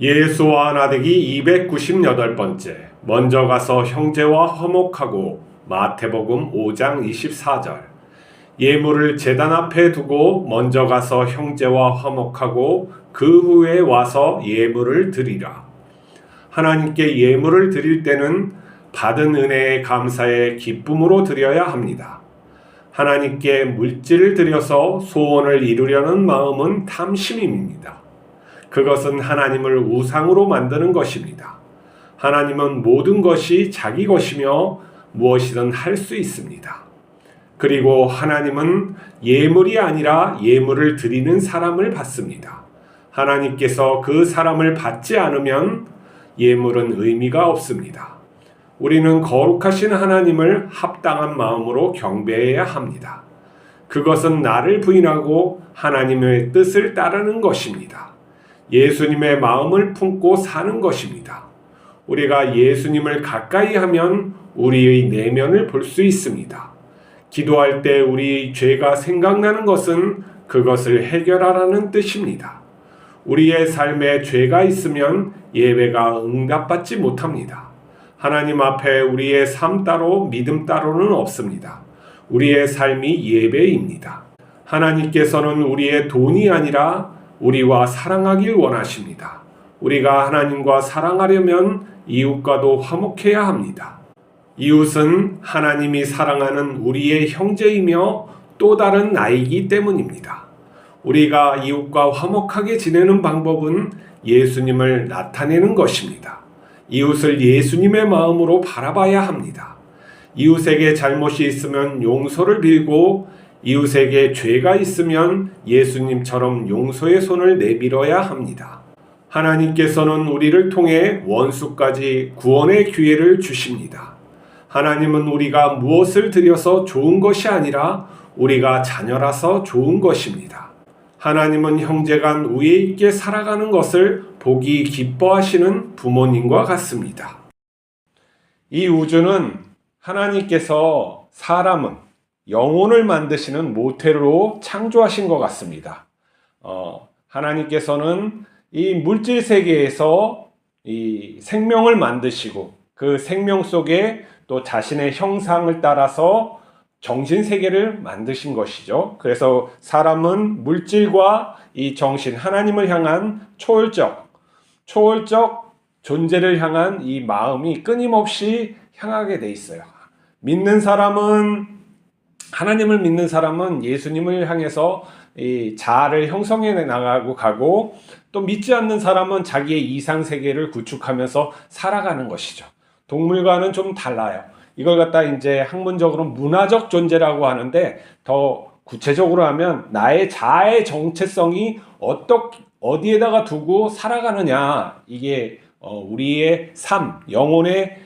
예수와 나대기 298번째. 먼저 가서 형제와 화목하고. 마태복음 5장 24절. 예물을 제단 앞에 두고 먼저 가서 형제와 화목하고 그 후에 와서 예물을 드리라. 하나님께 예물을 드릴 때는 받은 은혜에 감사해 기쁨으로 드려야 합니다. 하나님께 물질을 드려서 소원을 이루려는 마음은 탐심입니다. 그것은 하나님을 우상으로 만드는 것입니다. 하나님은 모든 것이 자기 것이며 무엇이든 할 수 있습니다. 그리고 하나님은 예물이 아니라 예물을 드리는 사람을 받습니다. 하나님께서 그 사람을 받지 않으면 예물은 의미가 없습니다. 우리는 거룩하신 하나님을 합당한 마음으로 경배해야 합니다. 그것은 나를 부인하고 하나님의 뜻을 따르는 것입니다. 예수님의 마음을 품고 사는 것입니다. 우리가 예수님을 가까이 하면 우리의 내면을 볼 수 있습니다. 기도할 때 우리 죄가 생각나는 것은 그것을 해결하라는 뜻입니다. 우리의 삶에 죄가 있으면 예배가 응답받지 못합니다. 하나님 앞에 우리의 삶 따로 믿음 따로는 없습니다. 우리의 삶이 예배입니다. 하나님께서는 우리의 돈이 아니라 우리와 사랑하길 원하십니다. 우리가 하나님과 사랑하려면 이웃과도 화목해야 합니다. 이웃은 하나님이 사랑하는 우리의 형제이며 또 다른 나이기 때문입니다. 우리가 이웃과 화목하게 지내는 방법은 예수님을 나타내는 것입니다. 이웃을 예수님의 마음으로 바라봐야 합니다. 이웃에게 잘못이 있으면 용서를 빌고 이웃에게 죄가 있으면 예수님처럼 용서의 손을 내밀어야 합니다. 하나님께서는 우리를 통해 원수까지 구원의 기회를 주십니다. 하나님은 우리가 무엇을 드려서 좋은 것이 아니라 우리가 자녀라서 좋은 것입니다. 하나님은 형제간 우애 있게 살아가는 것을 보기 기뻐하시는 부모님과 같습니다. 이 우주는 하나님께서 사람은 영혼을 만드시는 모텔로 창조하신 것 같습니다. 하나님께서는 이 물질 세계에서 이 생명을 만드시고 그 생명 속에 또 자신의 형상을 따라서 정신 세계를 만드신 것이죠. 그래서 사람은 물질과 이 정신, 하나님을 향한 초월적 존재를 향한 이 마음이 끊임없이 향하게 돼 있어요. 하나님을 믿는 사람은 예수님을 향해서 이 자아를 형성해 나가고 가고, 또 믿지 않는 사람은 자기의 이상 세계를 구축하면서 살아가는 것이죠. 동물과는 좀 달라요. 이걸 갖다 이제 학문적으로 문화적 존재라고 하는데, 더 구체적으로 하면 나의 자아의 정체성이 어디에다가 두고 살아가느냐, 이게 우리의 삶, 영혼의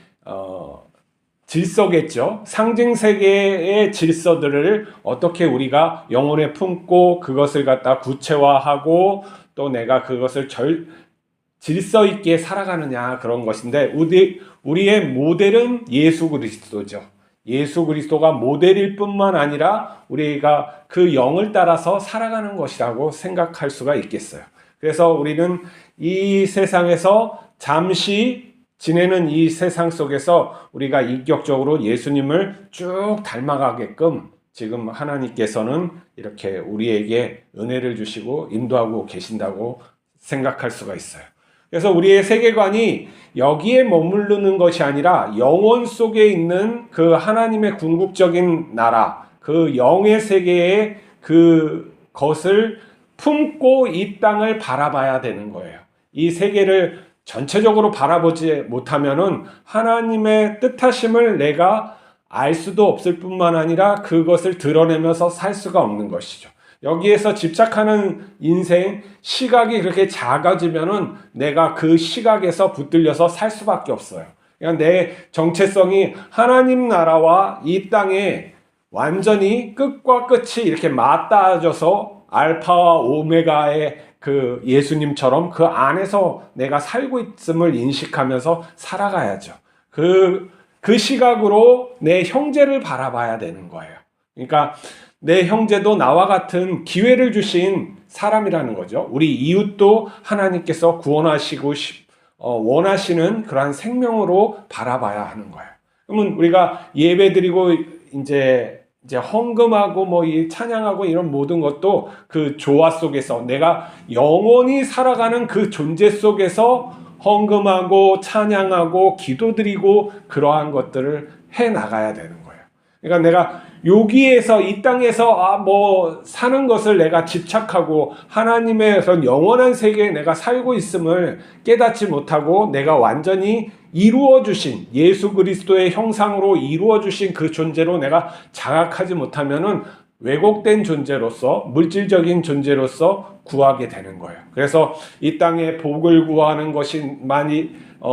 질서겠죠. 상징 세계의 질서들을 어떻게 우리가 영혼에 품고 그것을 갖다 구체화하고 또 내가 그것을 질서 있게 살아가느냐, 그런 것인데, 우리의 모델은 예수 그리스도죠. 예수 그리스도가 모델일 뿐만 아니라 우리가 그 영을 따라서 살아가는 것이라고 생각할 수가 있겠어요. 그래서 우리는 이 세상에서 잠시 지내는 이 세상 속에서 우리가 인격적으로 예수님을 쭉 닮아가게끔 지금 하나님께서는 이렇게 우리에게 은혜를 주시고 인도하고 계신다고 생각할 수가 있어요. 그래서 우리의 세계관이 여기에 머무르는 것이 아니라 영혼 속에 있는 그 하나님의 궁극적인 나라, 그 영의 세계의 그것을 품고 이 땅을 바라봐야 되는 거예요. 이 세계를 전체적으로 바라보지 못하면은 하나님의 뜻하심을 내가 알 수도 없을 뿐만 아니라 그것을 드러내면서 살 수가 없는 것이죠. 여기에서 집착하는 인생, 시각이 그렇게 작아지면은 내가 그 시각에서 붙들려서 살 수밖에 없어요. 그러니까 내 정체성이 하나님 나라와 이 땅에 완전히 끝과 끝이 이렇게 맞닿아져서 알파와 오메가의 그 예수님처럼 그 안에서 내가 살고 있음을 인식하면서 살아가야죠. 그 시각으로 내 형제를 바라봐야 되는 거예요. 그러니까 내 형제도 나와 같은 기회를 주신 사람이라는 거죠. 우리 이웃도 하나님께서 구원하시고 원하시는 그러한 생명으로 바라봐야 하는 거예요. 그러면 우리가 예배드리고 이제 헌금하고 뭐 이 찬양하고 이런 모든 것도 그 조화 속에서 내가 영원히 살아가는 그 존재 속에서 헌금하고 찬양하고 기도드리고 그러한 것들을 해 나가야 되는 거예요. 그러니까 내가 여기에서 이 땅에서 뭐 사는 것을 내가 집착하고 하나님의 영원한 세계에 내가 살고 있음을 깨닫지 못하고 내가 완전히 이루어 주신 예수 그리스도의 형상으로 이루어 주신 그 존재로 내가 장악하지 못하면은 왜곡된 존재로서 물질적인 존재로서 구하게 되는 거예요. 그래서 이 땅에 복을 구하는 것이 많이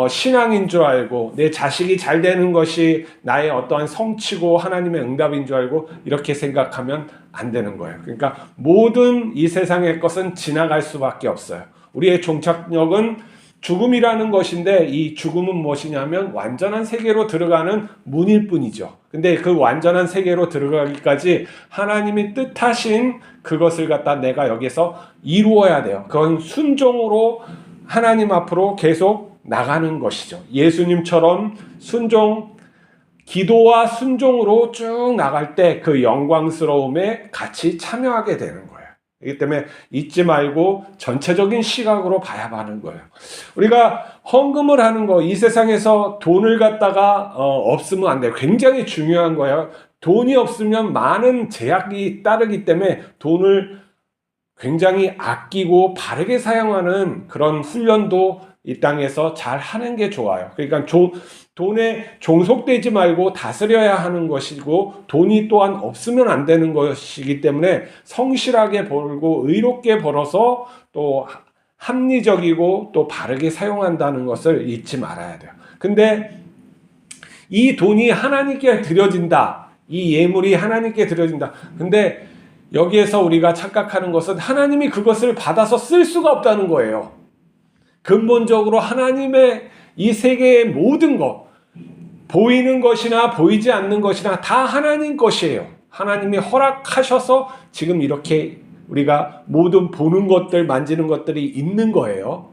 신앙인 줄 알고 내 자식이 잘 되는 것이 나의 어떠한 성취고 하나님의 응답인 줄 알고 이렇게 생각하면 안 되는 거예요. 그러니까 모든 이 세상의 것은 지나갈 수밖에 없어요. 우리의 종착역은 죽음이라는 것인데 이 죽음은 무엇이냐면 완전한 세계로 들어가는 문일 뿐이죠. 근데 그 완전한 세계로 들어가기까지 하나님이 뜻하신 그것을 갖다 내가 여기서 이루어야 돼요. 그건 순종으로 하나님 앞으로 계속 나가는 것이죠. 예수님처럼 기도와 순종으로 쭉 나갈 때 그 영광스러움에 같이 참여하게 되는 거예요. 그렇기 때문에 잊지 말고 전체적인 시각으로 봐야 하는 거예요. 우리가 헌금을 하는 거, 이 세상에서 돈을 갖다가 없으면 안 돼요. 굉장히 중요한 거예요. 돈이 없으면 많은 제약이 따르기 때문에 돈을 굉장히 아끼고 바르게 사용하는 그런 훈련도 이 땅에서 잘 하는 게 좋아요. 그러니까 돈에 종속되지 말고 다스려야 하는 것이고 돈이 또한 없으면 안 되는 것이기 때문에 성실하게 벌고 의롭게 벌어서 또 합리적이고 또 바르게 사용한다는 것을 잊지 말아야 돼요. 근데 이 돈이 하나님께 드려진다. 이 예물이 하나님께 드려진다. 근데 여기에서 우리가 착각하는 것은 하나님이 그것을 받아서 쓸 수가 없다는 거예요. 근본적으로 하나님의 이 세계의 모든 것, 보이는 것이나 보이지 않는 것이나 다 하나님 것이에요. 하나님이 허락하셔서 지금 이렇게 우리가 모든 보는 것들, 만지는 것들이 있는 거예요.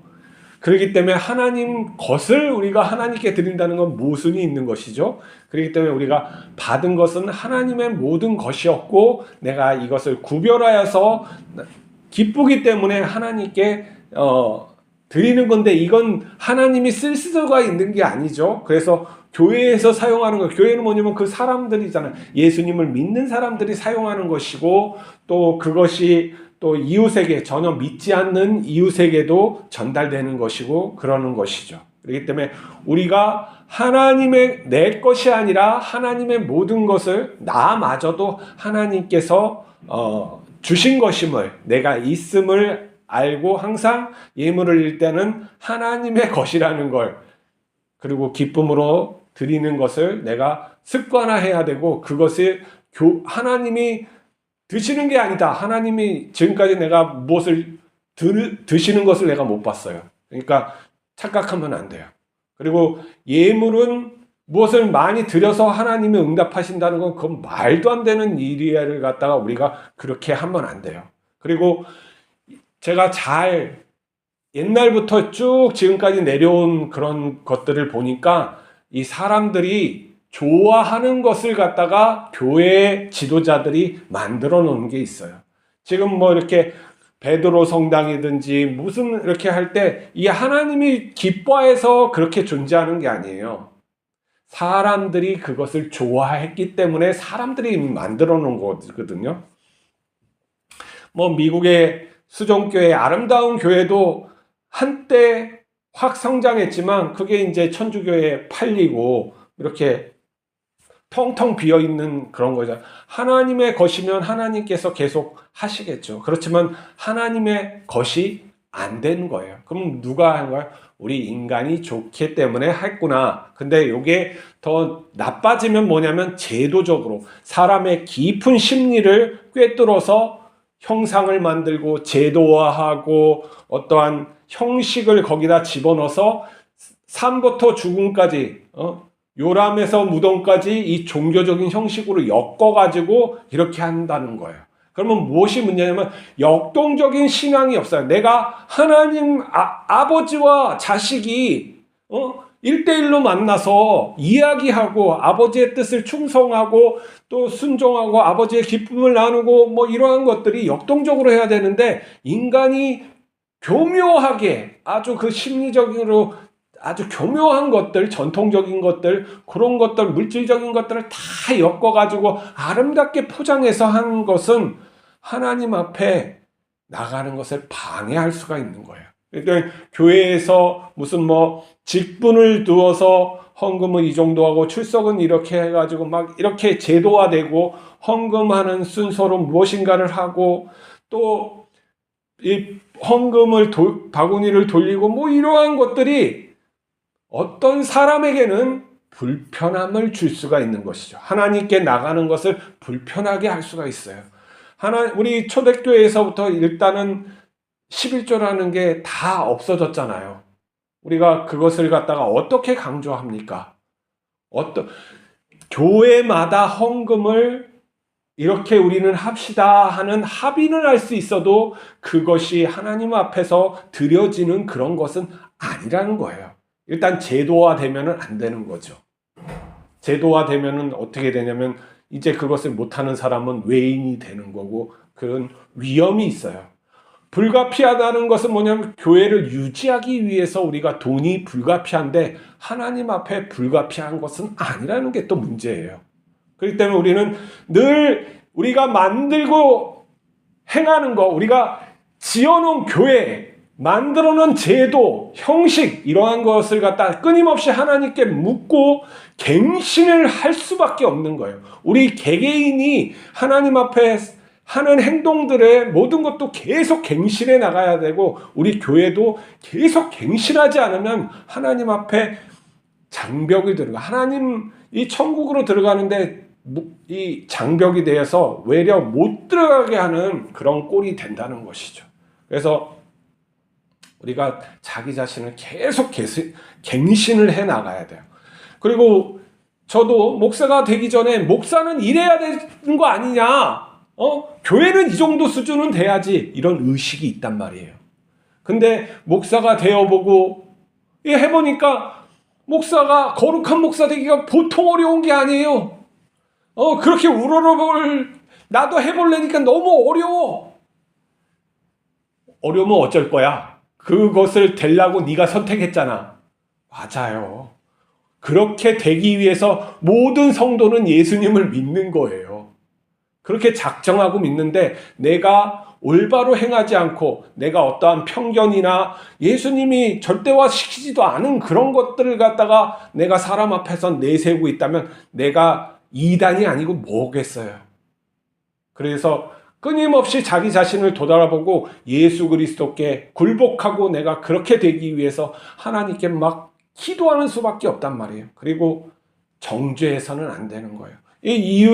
그렇기 때문에 하나님 것을 우리가 하나님께 드린다는 건 모순이 있는 것이죠. 그렇기 때문에 우리가 받은 것은 하나님의 모든 것이었고 내가 이것을 구별하여서 기쁘기 때문에 하나님께 드리는 건데 이건 하나님이 쓸 수가 있는 게 아니죠. 그래서 교회에서 사용하는 거, 교회는 뭐냐면 그 사람들이잖아요. 예수님을 믿는 사람들이 사용하는 것이고 또 그것이 또 이웃에게 전혀 믿지 않는 이웃에게도 전달되는 것이고 그러는 것이죠. 그렇기 때문에 우리가 하나님의 내 것이 아니라 하나님의 모든 것을 나마저도 하나님께서 주신 것임을 내가 있음을 알고 항상 예물을 드릴 때는 하나님의 것이라는 걸 그리고 기쁨으로 드리는 것을 내가 습관화해야 되고 그것을 하나님이 드시는 게 아니다. 하나님이 지금까지 내가 무엇을 드시는 것을 내가 못 봤어요. 그러니까 착각하면 안 돼요. 그리고 예물은 무엇을 많이 드려서 하나님이 응답하신다는 건 그건 말도 안 되는 일을 갖다가 우리가 그렇게 하면 안 돼요. 그리고 제가 옛날부터 쭉 지금까지 내려온 그런 것들을 보니까 이 사람들이 좋아하는 것을 갖다가 교회 지도자들이 만들어 놓은 게 있어요. 지금 뭐 이렇게 베드로 성당이든지 무슨 이렇게 할 때 이 하나님이 기뻐해서 그렇게 존재하는 게 아니에요. 사람들이 그것을 좋아했기 때문에 사람들이 만들어 놓은 거거든요. 뭐 미국의 수종교회 아름다운 교회도 한때 확 성장했지만 그게 이제 천주교에 팔리고 이렇게 텅텅 비어 있는 그런 거죠. 하나님의 것이면 하나님께서 계속 하시겠죠. 그렇지만 하나님의 것이 안 된 거예요. 그럼 누가 한 거예요? 우리 인간이 좋기 때문에 했구나. 근데 이게 더 나빠지면 뭐냐면 제도적으로 사람의 깊은 심리를 꿰뚫어서 형상을 만들고 제도화하고 어떠한 형식을 거기다 집어넣어서 삶부터 죽음까지 요람에서 무덤까지 이 종교적인 형식으로 엮어가지고 이렇게 한다는 거예요. 그러면 무엇이 문제냐면 역동적인 신앙이 없어요. 내가 하나님 아버지와 자식이 1대1로 만나서 이야기하고 아버지의 뜻을 충성하고 또 순종하고 아버지의 기쁨을 나누고 뭐 이러한 것들이 역동적으로 해야 되는데, 인간이 교묘하게 아주 그 심리적으로 아주 교묘한 것들, 전통적인 것들, 그런 것들, 물질적인 것들을 다 엮어가지고 아름답게 포장해서 하는 것은 하나님 앞에 나가는 것을 방해할 수가 있는 거예요. 그러니까 교회에서 무슨 뭐 직분을 두어서 헌금은 이 정도 하고 출석은 이렇게 해가지고 막 이렇게 제도화되고 헌금하는 순서로 무엇인가를 하고 또 이 헌금을 바구니를 돌리고 뭐 이러한 것들이 어떤 사람에게는 불편함을 줄 수가 있는 것이죠. 하나님께 나가는 것을 불편하게 할 수가 있어요. 우리 초대교회에서부터 일단은 11조라는 게 다 없어졌잖아요. 우리가 그것을 갖다가 어떻게 강조합니까? 교회마다 헌금을 이렇게 우리는 합시다 하는 합의는 할 수 있어도 그것이 하나님 앞에서 드려지는 그런 것은 아니라는 거예요. 일단 제도화되면 안 되는 거죠. 제도화되면 어떻게 되냐면 이제 그것을 못하는 사람은 외인이 되는 거고 그런 위험이 있어요. 불가피하다는 것은 뭐냐면 교회를 유지하기 위해서 우리가 돈이 불가피한데 하나님 앞에 불가피한 것은 아니라는 게 또 문제예요. 그렇기 때문에 우리는 늘 우리가 만들고 행하는 거, 우리가 지어놓은 교회, 만들어놓은 제도, 형식 이러한 것을 갖다 끊임없이 하나님께 묻고 갱신을 할 수밖에 없는 거예요. 우리 개개인이 하나님 앞에 하는 행동들의 모든 것도 계속 갱신해 나가야 되고 우리 교회도 계속 갱신하지 않으면 하나님 앞에 장벽이 들어가. 하나님 이 천국으로 들어가는데 이 장벽이 되어서 외려 못 들어가게 하는 그런 꼴이 된다는 것이죠. 그래서 우리가 자기 자신을 계속 갱신을 해 나가야 돼요. 그리고 저도 목사가 되기 전에 목사는 이래야 되는 거 아니냐, 교회는 이 정도 수준은 돼야지, 이런 의식이 있단 말이에요. 근데 목사가 되어보고 해보니까 목사가 거룩한 목사 되기가 보통 어려운 게 아니에요. 그렇게 나도 해볼래니까 너무 어려워. 어려우면 어쩔 거야? 그것을 되려고 네가 선택했잖아. 맞아요. 그렇게 되기 위해서 모든 성도는 예수님을 믿는 거예요. 그렇게 작정하고 믿는데 내가 올바로 행하지 않고 내가 어떠한 편견이나 예수님이 절대화시키지도 않은 그런 것들을 갖다가 내가 사람 앞에서 내세우고 있다면 내가 이단이 아니고 뭐겠어요. 그래서 끊임없이 자기 자신을 돌아보고 예수 그리스도께 굴복하고 내가 그렇게 되기 위해서 하나님께 막 기도하는 수밖에 없단 말이에요. 그리고 정죄해서는 안 되는 거예요. 이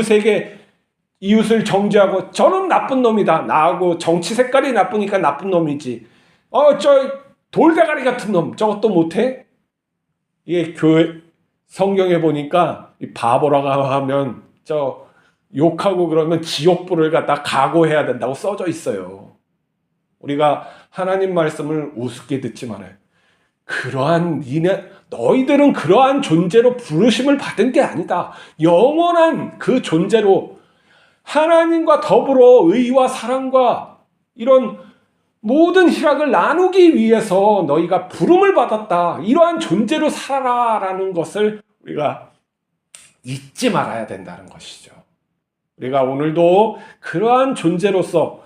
이웃을 정죄하고 저는 나쁜 놈이다. 나하고 정치 색깔이 나쁘니까 나쁜 놈이지. 저 돌대가리 같은 놈 저것도 못해? 이게 성경에 보니까 이 바보라고 하면 저 욕하고 그러면 지옥불을 갖다 각오해야 된다고 써져 있어요. 우리가 하나님 말씀을 우습게 듣지 말아요. 너희들은 그러한 존재로 부르심을 받은 게 아니다. 영원한 그 존재로 하나님과 더불어 의와 사랑과 이런 모든 희락을 나누기 위해서 너희가 부름을 받았다. 이러한 존재로 살아라라는 것을 우리가 잊지 말아야 된다는 것이죠. 우리가 오늘도 그러한 존재로서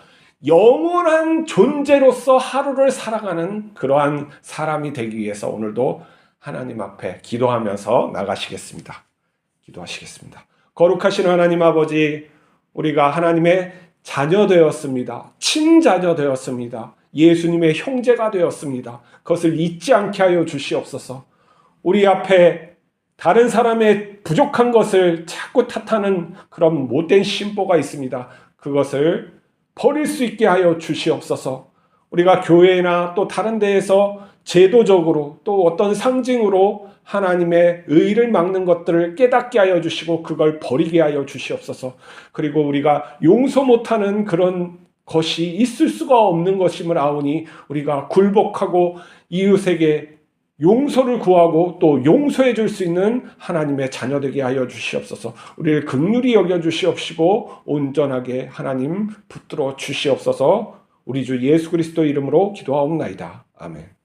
영원한 존재로서 하루를 살아가는 그러한 사람이 되기 위해서 오늘도 하나님 앞에 기도하면서 나가시겠습니다. 기도하시겠습니다. 거룩하신 하나님 아버지, 우리가 하나님의 자녀 되었습니다. 친자녀 되었습니다. 예수님의 형제가 되었습니다. 그것을 잊지 않게 하여 주시옵소서. 우리 앞에 다른 사람의 부족한 것을 자꾸 탓하는 그런 못된 심보가 있습니다. 그것을 버릴 수 있게 하여 주시옵소서. 우리가 교회나 또 다른 데에서 제도적으로 또 어떤 상징으로 하나님의 의를 막는 것들을 깨닫게 하여 주시고 그걸 버리게 하여 주시옵소서. 그리고 우리가 용서 못하는 그런 것이 있을 수가 없는 것임을 아오니 우리가 굴복하고 이웃에게 용서를 구하고 또 용서해 줄 수 있는 하나님의 자녀 되게 하여 주시옵소서. 우리를 긍휼히 여겨 주시옵시고 온전하게 하나님 붙들어 주시옵소서. 우리 주 예수 그리스도 이름으로 기도하옵나이다. 아멘.